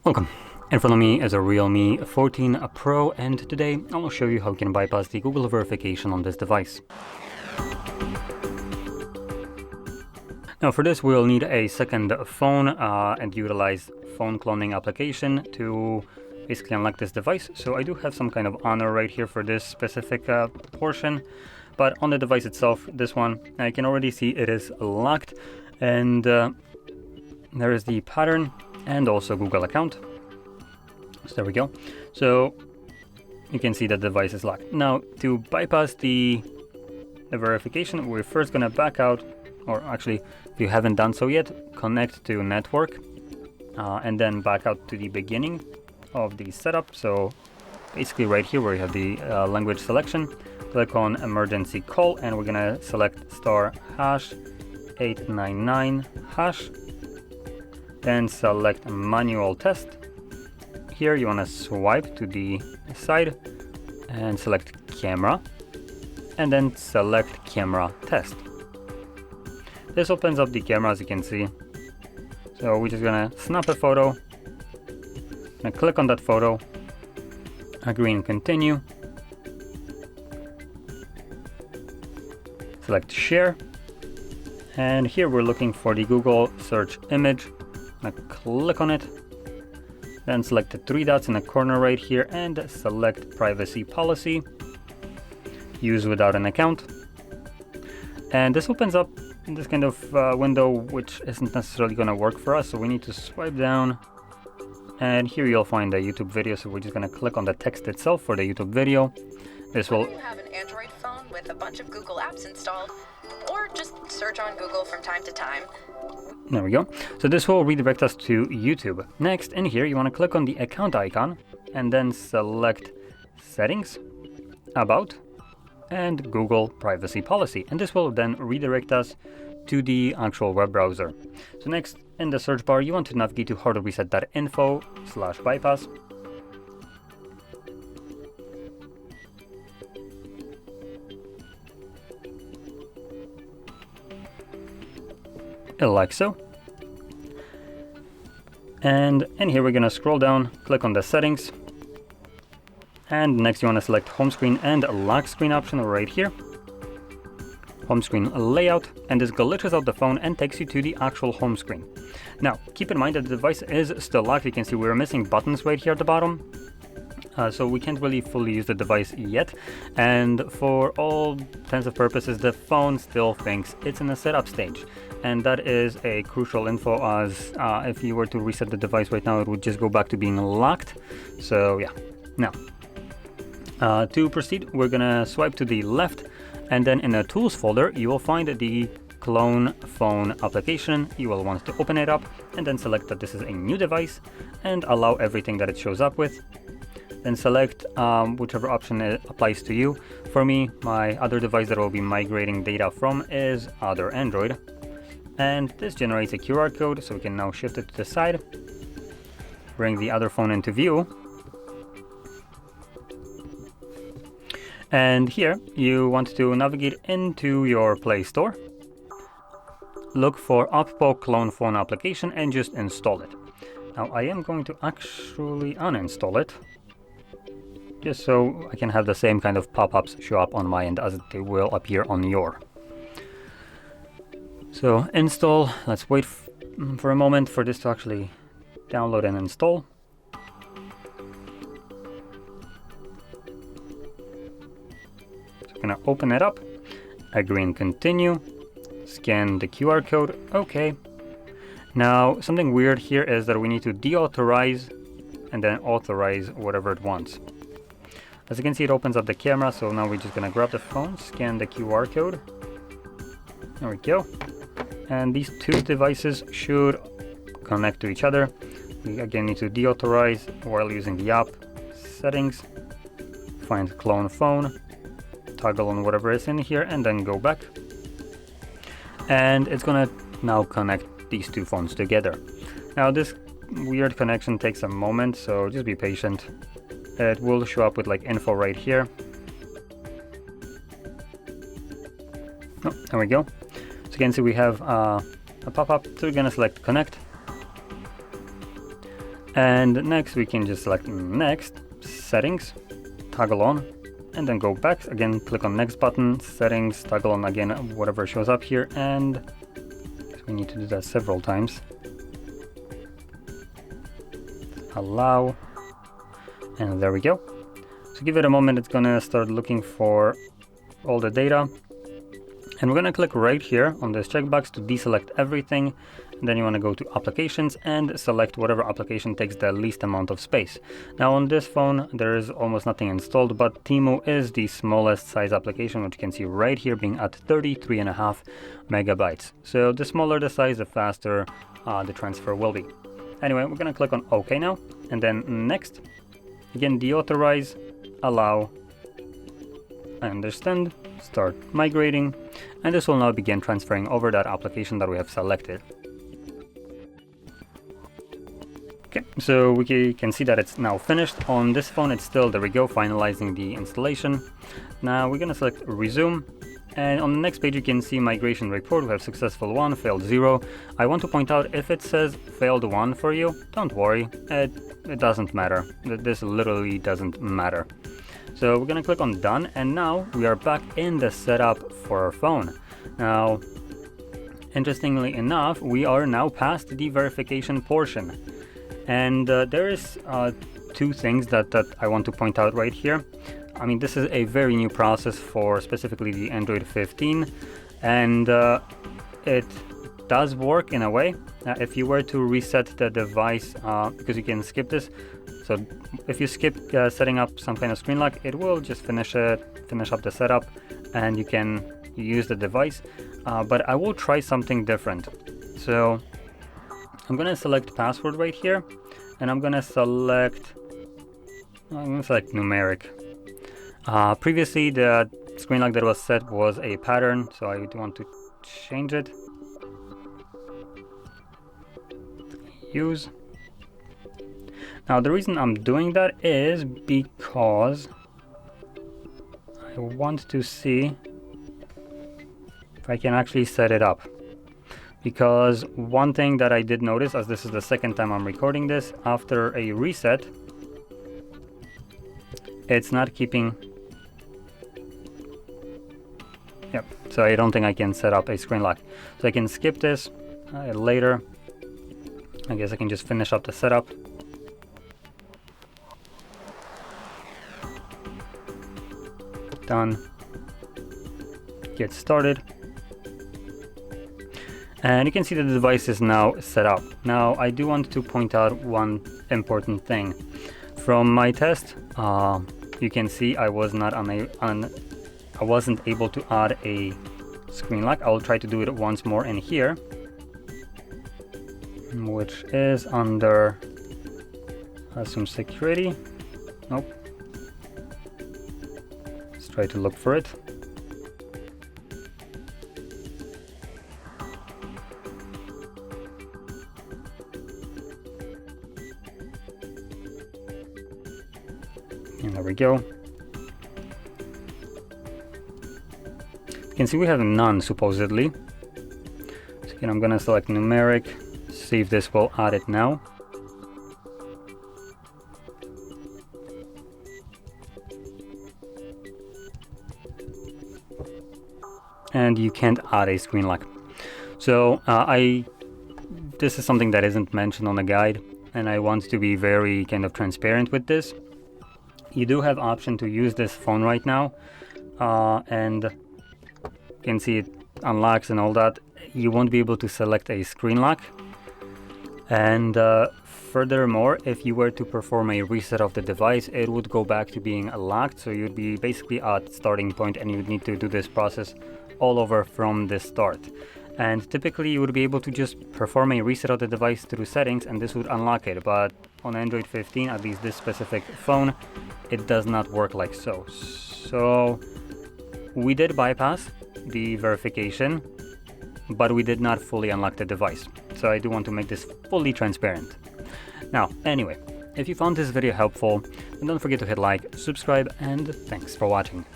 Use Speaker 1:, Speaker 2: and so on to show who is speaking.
Speaker 1: Welcome. In front of me is a Realme 14 Pro, and today I'll show you how you can bypass the Google verification on this device. Now for this we'll need a second phone and utilize phone cloning application to basically unlock this device. So I do have some kind of honor right here for this specific portion, but on the device itself, this one, I can already see it is locked, and there is the pattern and also Google account. So there we go. So you can see that the device is locked. Now to bypass the verification, we're first going to back out, or actually if you haven't done so yet, connect to network and then back out to the beginning of the setup. So basically right here where you have the language selection, click on emergency call, and we're going to select star hash 899 hash. Then select manual test. Here you want to swipe to the side and select camera, and then select camera test. This opens up the camera, as you can see. So we're just gonna snap a photo and click on that photo, agree and continue, select share, and here we're looking for the Google search image. Now click on it, then select the three dots in the corner right here and select privacy policy, use without an account. And this opens up this kind of window which isn't necessarily going to work for us, so we need to swipe down, and here you'll find a YouTube video. So we're just going to click on the text itself for the YouTube video. This will...
Speaker 2: Whether you have an Android phone with a bunch of Google apps installed, or just search on Google from time to time.
Speaker 1: There we go. So this will redirect us to YouTube. Next, in here, you want to click on the account icon and then select Settings, About, and Google Privacy Policy. And this will then redirect us to the actual web browser. So next, in the search bar, you want to navigate to HardReset.Info/bypass. Like so. And in here we're going to scroll down, click on the settings, and next you want to select home screen and lock screen option right here, home screen layout, and this glitches out the phone and takes you to the actual home screen. Now keep in mind that the device is still locked. You can see we're missing buttons right here at the bottom. So we can't really fully use the device yet, and for all intents and purposes the phone still thinks it's in the setup stage, and that is a crucial info, as if you were to reset the device right now it would just go back to being locked. So yeah. Now to proceed, we're gonna swipe to the left, and then in the tools folder you will find the clone phone application. You will want to open it up and then select that this is a new device and allow everything that it shows up with. Then select whichever option applies to you. For me, my other device that will be migrating data from is other Android. And this generates a QR code, so we can now shift it to the side, bring the other phone into view. And here you want to navigate into your Play Store, look for Oppo Clone Phone application and just install it. Now I am going to actually uninstall it, just so I can have the same kind of pop-ups show up on my end as they will appear on your. So install, let's wait for a moment for this to actually download and install. So I'm gonna open it up, agree and continue, scan the QR code, okay. Now something weird here is that we need to deauthorize and then authorize whatever it wants. As you can see, it opens up the camera, so now we're just gonna grab the phone, scan the QR code. There we go. And these two devices should connect to each other. We again need to deauthorize while using the app, settings, find clone phone, toggle on whatever is in here, and then go back. And it's gonna now connect these two phones together. Now this weird connection takes a moment, so just be patient. It will show up with like info right here. Oh, there we go. So you can see we have a pop-up. So we're gonna select connect. And next we can just select next, settings, toggle on, and then go back again, click on next button, settings, toggle on again, whatever shows up here, and we need to do that several times. Allow, and there we go. So give it a moment, it's gonna start looking for all the data. And we're gonna click right here on this checkbox to deselect everything. And then you wanna go to applications and select whatever application takes the least amount of space. Now on this phone, there is almost nothing installed, but Temu is the smallest size application, which you can see right here being at 33.5 megabytes. So the smaller the size, the faster the transfer will be. Anyway, we're gonna click on OK now, and then next. Again, deauthorize, allow, I understand, start migrating, and this will now begin transferring over that application that we have selected. Okay, so we can see that it's now finished. On this phone, it's still, there we go, finalizing the installation. Now we're gonna select resume, and on the next page you can see migration report. We have successful 1, failed 0. I want to point out, if it says failed 1 for you, don't worry, it doesn't matter. This literally doesn't matter. So we're gonna click on done, and now we are back in the setup for our phone. Now, interestingly enough, we are now past the verification portion. And there is two things that I want to point out right here. I mean, this is a very new process for specifically the Android 15, and it does work in a way. If you were to reset the device, because you can skip this, so if you skip setting up some kind of screen lock, it will just finish up the setup, and you can use the device. But I will try something different. So I'm gonna select password right here, and I'm gonna select numeric. Previously the screen lock that was set was a pattern, so I want to change it. Use. Now the reason I'm doing that is because I want to see if I can actually set it up. Because one thing that I did notice, as this is the second time I'm recording this, after a reset, it's not keeping. Yep, so I don't think I can set up a screen lock. So I can skip this later. I guess I can just finish up the setup. Done. Get started. And you can see that the device is now set up. Now I do want to point out one important thing. From my test, you can see I wasn't able to add a screen lock. I'll try to do it once more in here, which is under some security. Nope. Let's try to look for it. And there we go. You can see we have none supposedly. So again, I'm gonna select numeric, see if this will add it now. And you can't add a screen lock. So this is something that isn't mentioned on the guide, and I want to be very kind of transparent with this. You do have option to use this phone right now, and you can see it unlocks and all that. You won't be able to select a screen lock. And furthermore, if you were to perform a reset of the device, it would go back to being locked. So you'd be basically at starting point, and you'd need to do this process all over from the start. And typically you would be able to just perform a reset of the device through settings, and this would unlock it. But on Android 15, at least this specific phone, it does not work like so. So we did bypass the verification, but we did not fully unlock the device. So I do want to make this fully transparent. Now, anyway, if you found this video helpful, then don't forget to hit like, subscribe, and thanks for watching.